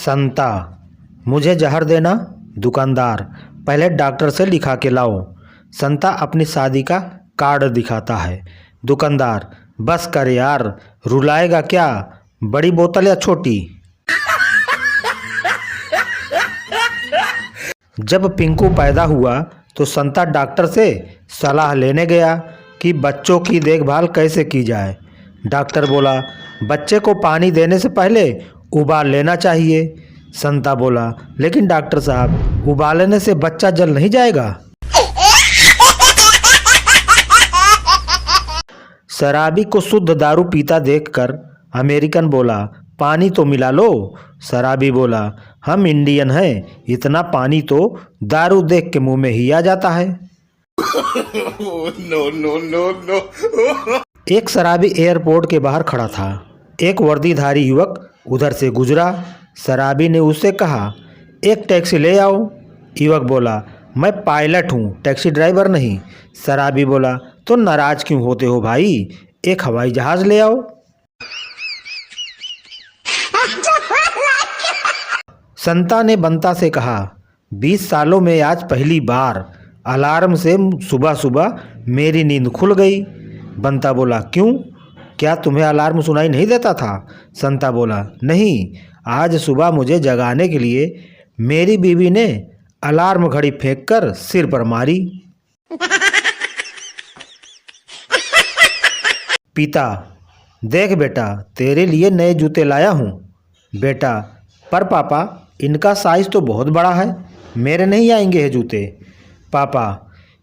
संता, मुझे जहर देना। दुकानदार, पहले डॉक्टर से लिखा के लाओ। संता अपनी शादी का कार्ड दिखाता है। दुकानदार, बस कर यार, रुलाएगा क्या, बड़ी बोतल या छोटी। जब पिंकू पैदा हुआ तो संता डॉक्टर से सलाह लेने गया कि बच्चों की देखभाल कैसे की जाए। डॉक्टर बोला, बच्चे को पानी देने से पहले उबाल लेना चाहिए। संता बोला, लेकिन डॉक्टर साहब, उबालने से बच्चा जल नहीं जाएगा। शराबी को शुद्ध दारू पीता देखकर अमेरिकन बोला, पानी तो मिला लो। शराबी बोला, हम इंडियन हैं, इतना पानी तो दारू देख के मुंह में ही आ जाता है। No no no no. एक शराबी एयरपोर्ट के बाहर खड़ा था। एक वर्दीधारी युवक उधर से गुजरा। शराबी ने उससे कहा, एक टैक्सी ले आओ। युवक बोला, मैं पायलट हूँ, टैक्सी ड्राइवर नहीं। शराबी बोला, तो नाराज क्यों होते हो भाई, एक हवाई जहाज ले आओ। संता ने बंता से कहा, 20 सालों में आज पहली बार अलार्म से सुबह सुबह मेरी नींद खुल गई। बंता बोला, क्यों, क्या तुम्हें अलार्म सुनाई नहीं देता था? संता बोला, नहीं, आज सुबह मुझे जगाने के लिए मेरी बीवी ने अलार्म घड़ी फेंककर सिर पर मारी। पिता, देख बेटा, तेरे लिए नए जूते लाया हूँ। बेटा, पर पापा, इनका साइज तो बहुत बड़ा है, मेरे नहीं आएंगे ये जूते। पापा,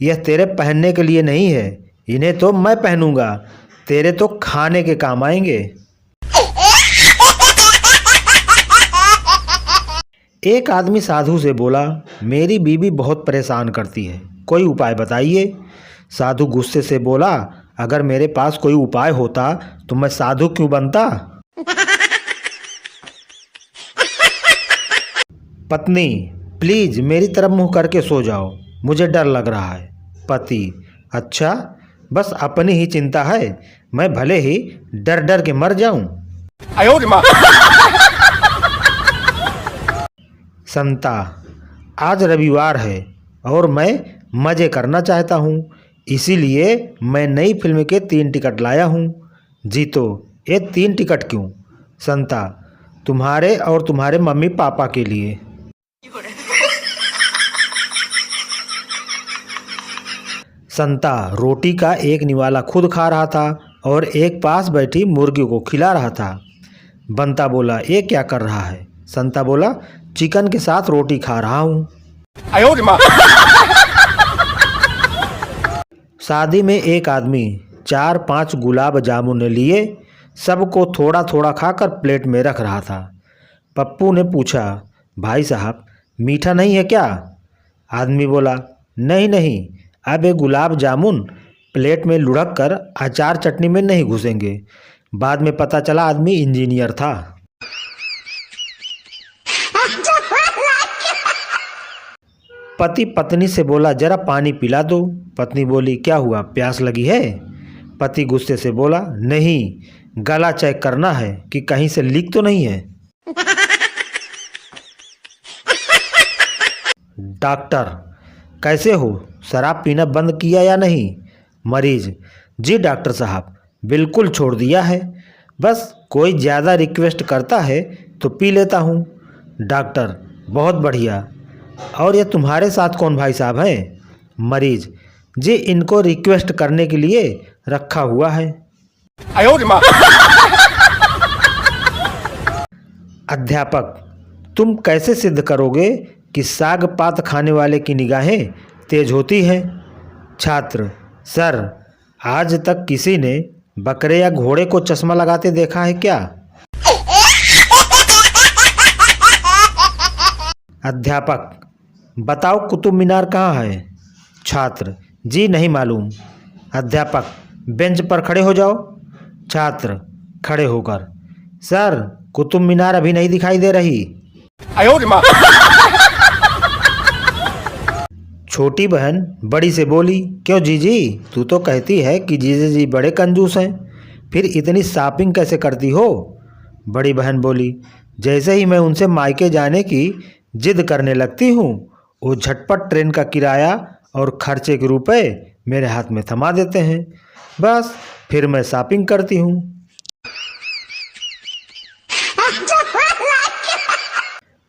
यह तेरे पहनने के लिए नहीं है, इन्हें तो मैं पहनूंगा, तेरे तो खाने के काम आएंगे। एक आदमी साधु से बोला, मेरी बीवी बहुत परेशान करती है, कोई उपाय बताइए। साधु गुस्से से बोला, अगर मेरे पास कोई उपाय होता तो मैं साधु क्यों बनता। पत्नी, प्लीज मेरी तरफ मुंह करके सो जाओ, मुझे डर लग रहा है। पति, अच्छा, बस अपनी ही चिंता है, मैं भले ही डर डर के मर जाऊं। संता, आज रविवार है और मैं मजे करना चाहता हूँ, इसीलिए मैं नई फिल्म के 3 टिकट लाया हूँ। जीतो, ये 3 टिकट क्यों? संता, तुम्हारे और तुम्हारे मम्मी पापा के लिए। संता रोटी का एक निवाला खुद खा रहा था और एक पास बैठी मुर्गी को खिला रहा था। बंता बोला, ये क्या कर रहा है? संता बोला, चिकन के साथ रोटी खा रहा हूँ। शादी में एक आदमी 4-5 गुलाब जामुन लिए सबको थोड़ा थोड़ा खाकर प्लेट में रख रहा था। पप्पू ने पूछा, भाई साहब, मीठा नहीं है क्या? आदमी बोला, नहीं नहीं, अब ये गुलाब जामुन प्लेट में लुढ़क कर अचार चटनी में नहीं घुसेंगे। बाद में पता चला आदमी इंजीनियर था। पति पत्नी से बोला, जरा पानी पिला दो। पत्नी बोली, क्या हुआ, प्यास लगी है? पति गुस्से से बोला, नहीं, गला चेक करना है कि कहीं से लीक तो नहीं है। डॉक्टर, कैसे हो, शराब पीना बंद किया या नहीं? मरीज, जी डॉक्टर साहब, बिल्कुल छोड़ दिया है, बस कोई ज़्यादा रिक्वेस्ट करता है तो पी लेता हूँ। डॉक्टर, बहुत बढ़िया, और ये तुम्हारे साथ कौन भाई साहब हैं? मरीज, जी इनको रिक्वेस्ट करने के लिए रखा हुआ है। अध्यापक, तुम कैसे सिद्ध करोगे कि साग पात खाने वाले की निगाहें तेज होती हैं? छात्र, सर, आज तक किसी ने बकरे या घोड़े को चश्मा लगाते देखा है क्या? अध्यापक, बताओ कुतुब मीनार कहाँ है? छात्र, जी नहीं मालूम। अध्यापक, बेंच पर खड़े हो जाओ। छात्र खड़े होकर, सर, कुतुब मीनार अभी नहीं दिखाई दे रही। छोटी बहन बड़ी से बोली, क्यों जीजी, तू तो कहती है कि जीजी जी बड़े कंजूस हैं, फिर इतनी शॉपिंग कैसे करती हो? बड़ी बहन बोली, जैसे ही मैं उनसे मायके जाने की जिद करने लगती हूँ, वो झटपट ट्रेन का किराया और खर्चे के रुपए मेरे हाथ में थमा देते हैं। बस फिर मैं शॉपिंग करती हूँ।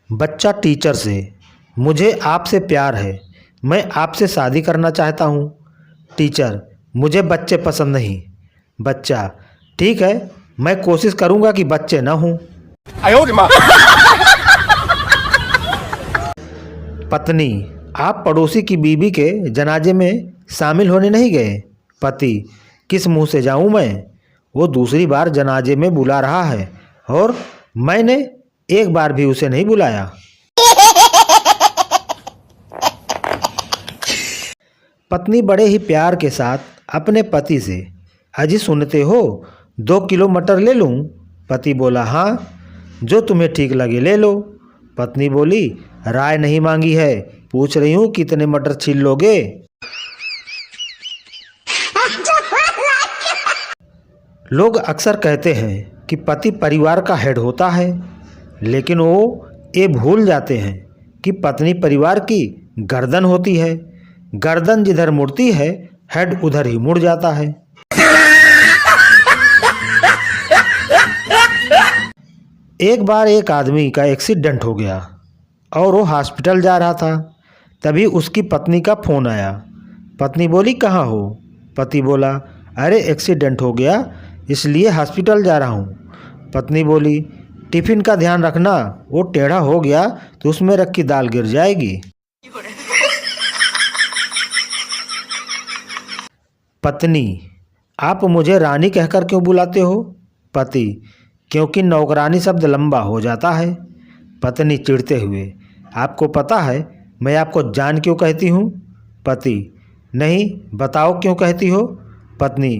बच्चा टीचर से, मुझे आपसे प्यार है, मैं आपसे शादी करना चाहता हूँ। टीचर, मुझे बच्चे पसंद नहीं। बच्चा, ठीक है, मैं कोशिश करूँगा कि बच्चे न हों। पत्नी, आप पड़ोसी की बीवी के जनाजे में शामिल होने नहीं गए। पति, किस मुंह से जाऊं मैं? वो दूसरी बार जनाजे में बुला रहा है और मैंने एक बार भी उसे नहीं बुलाया। पत्नी बड़े ही प्यार के साथ अपने पति से, अजी सुनते हो 2 किलो मटर ले लूं? पति बोला, हाँ, जो तुम्हें ठीक लगे ले लो। पत्नी बोली, राय नहीं मांगी है, पूछ रही हूँ कितने मटर छील लोगे? लोग अक्सर कहते हैं कि पति परिवार का हेड होता है, लेकिन वो ये भूल जाते हैं कि पत्नी परिवार की गर्दन होती है। गर्दन जिधर मुड़ती है, हेड उधर ही मुड़ जाता है। एक बार एक आदमी का एक्सीडेंट हो गया और वो हॉस्पिटल जा रहा था। तभी उसकी पत्नी का फ़ोन आया। पत्नी बोली, कहाँ हो? पति बोला, अरे एक्सीडेंट हो गया इसलिए हॉस्पिटल जा रहा हूँ। पत्नी बोली, टिफ़िन का ध्यान रखना, वो टेढ़ा हो गया तो उसमें रखी दाल गिर जाएगी। पत्नी, आप मुझे रानी कहकर क्यों बुलाते हो? पति, क्योंकि नौकरानी शब्द लंबा हो जाता है। पत्नी चिढ़ते हुए, आपको पता है मैं आपको जान क्यों कहती हूँ? पति, नहीं, बताओ क्यों कहती हो? पत्नी,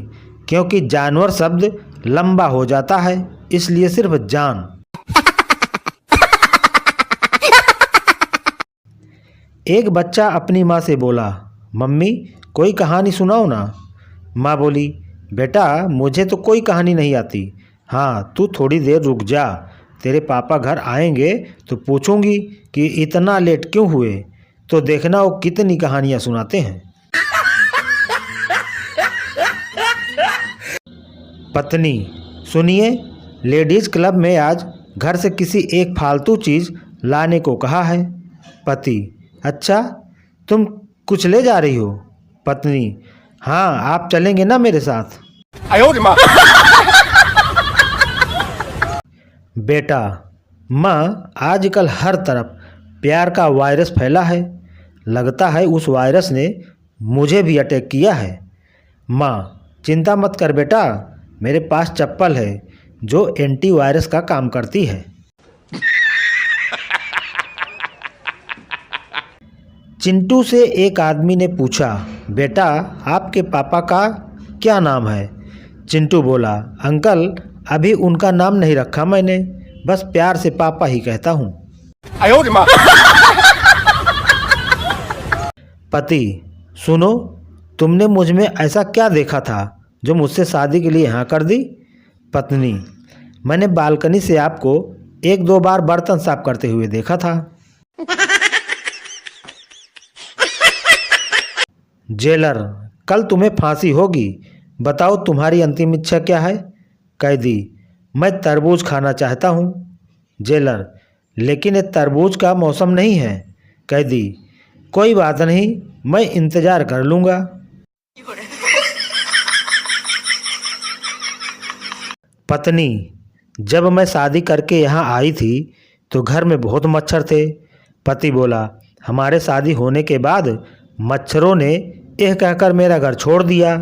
क्योंकि जानवर शब्द लंबा हो जाता है, इसलिए सिर्फ जान। एक बच्चा अपनी माँ से बोला, मम्मी कोई कहानी सुनाओ ना। माँ बोली, बेटा मुझे तो कोई कहानी नहीं आती। हाँ, तू थोड़ी देर रुक जा, तेरे पापा घर आएंगे तो पूछूंगी कि इतना लेट क्यों हुए, तो देखना वो कितनी कहानियाँ सुनाते हैं। पत्नी, सुनिए, लेडीज़ क्लब में आज घर से किसी एक फालतू चीज़ लाने को कहा है। पति, अच्छा, तुम कुछ ले जा रही हो? पत्नी, हाँ, आप चलेंगे ना मेरे साथ? बेटा, माँ, आजकल हर तरफ प्यार का वायरस फैला है, लगता है उस वायरस ने मुझे भी अटैक किया है। माँ, चिंता मत कर बेटा, मेरे पास चप्पल है जो एंटीवायरस का काम करती है। चिंटू से एक आदमी ने पूछा, बेटा आपके पापा का क्या नाम है? चिंटू बोला, अंकल अभी उनका नाम नहीं रखा मैंने, बस प्यार से पापा ही कहता हूँ। पति, सुनो, तुमने मुझ में ऐसा क्या देखा था जो मुझसे शादी के लिए हाँ कर दी? पत्नी, मैंने बालकनी से आपको 1-2 बार बर्तन साफ करते हुए देखा था। जेलर, कल तुम्हें फांसी होगी, बताओ तुम्हारी अंतिम इच्छा क्या है? कैदी, मैं तरबूज खाना चाहता हूँ। जेलर, लेकिन ये तरबूज का मौसम नहीं है। कैदी, कोई बात नहीं, मैं इंतज़ार कर लूँगा। पत्नी, जब मैं शादी करके यहाँ आई थी तो घर में बहुत मच्छर थे। पति बोला, हमारे शादी होने के बाद मच्छरों ने यह कहकर मेरा घर छोड़ दिया,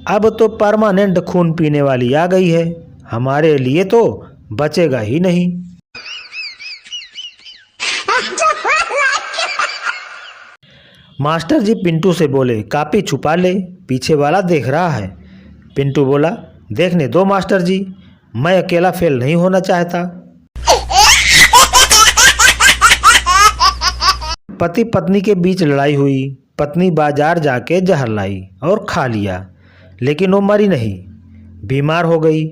अब तो परमानेंट खून पीने वाली आ गई है, हमारे लिए तो बचेगा ही नहीं। मास्टर जी पिंटू से बोले, कापी छुपा ले, पीछे वाला देख रहा है। पिंटू बोला, देखने दो मास्टर जी, मैं अकेला फेल नहीं होना चाहता। पति पत्नी के बीच लड़ाई हुई। पत्नी बाजार जाके जहर लाई और खा लिया, लेकिन वो मरी नहीं, बीमार हो गई।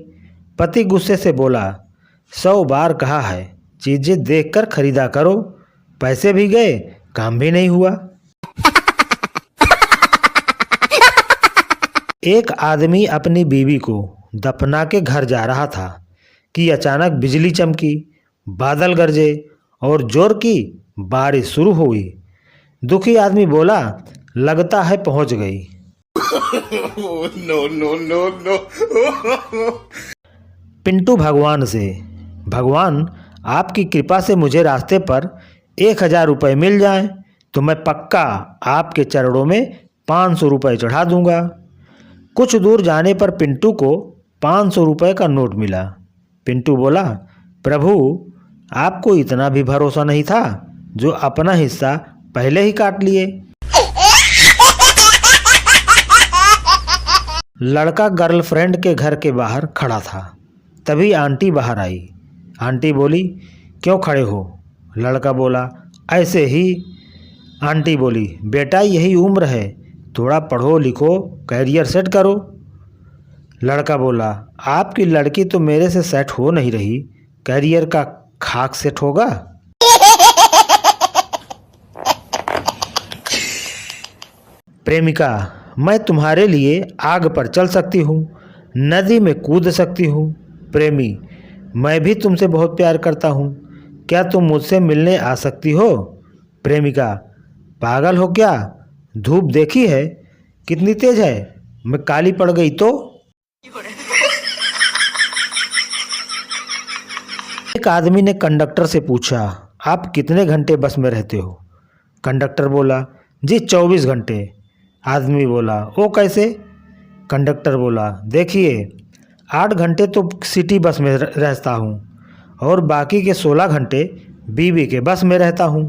पति गुस्से से बोला, 100 बार कहा है चीज़ें देखकर खरीदा करो, पैसे भी गए, काम भी नहीं हुआ। एक आदमी अपनी बीवी को दफना के घर जा रहा था कि अचानक बिजली चमकी, बादल गरजे और जोर की बारिश शुरू हुई। दुखी आदमी बोला, लगता है पहुंच गई। no, no, no, no. Pintu भगवान से, भगवान आपकी कृपा से मुझे रास्ते पर 1000 रुपये मिल जाएं तो मैं पक्का आपके चरणों में 500 रुपये चढ़ा दूंगा। कुछ दूर जाने पर पिंटू को 500 रुपये का नोट मिला। पिंटू बोला, प्रभु आपको इतना भी भरोसा नहीं था जो अपना हिस्सा पहले ही काट लिए। लड़का गर्लफ्रेंड के घर के बाहर खड़ा था, तभी आंटी बाहर आई। आंटी बोली, क्यों खड़े हो? लड़का बोला, ऐसे ही। आंटी बोली, बेटा यही उम्र है, थोड़ा पढ़ो लिखो, कैरियर सेट करो। लड़का बोला, आपकी लड़की तो मेरे से सेट हो नहीं रही, कैरियर का खाक सेट होगा। प्रेमिका, मैं तुम्हारे लिए आग पर चल सकती हूँ, नदी में कूद सकती हूँ। प्रेमी, मैं भी तुमसे बहुत प्यार करता हूँ, क्या तुम मुझसे मिलने आ सकती हो? प्रेमिका, पागल हो क्या? धूप देखी है कितनी तेज है, मैं काली पड़ गई तो? एक आदमी ने कंडक्टर से पूछा, आप कितने घंटे बस में रहते हो? कंडक्टर बोला, जी 24 घंटे। आदमी बोला, वो कैसे? कंडक्टर बोला, देखिए 8 घंटे तो सिटी बस में रहता हूँ और बाकी के 16 घंटे बीवी के बस में रहता हूँ।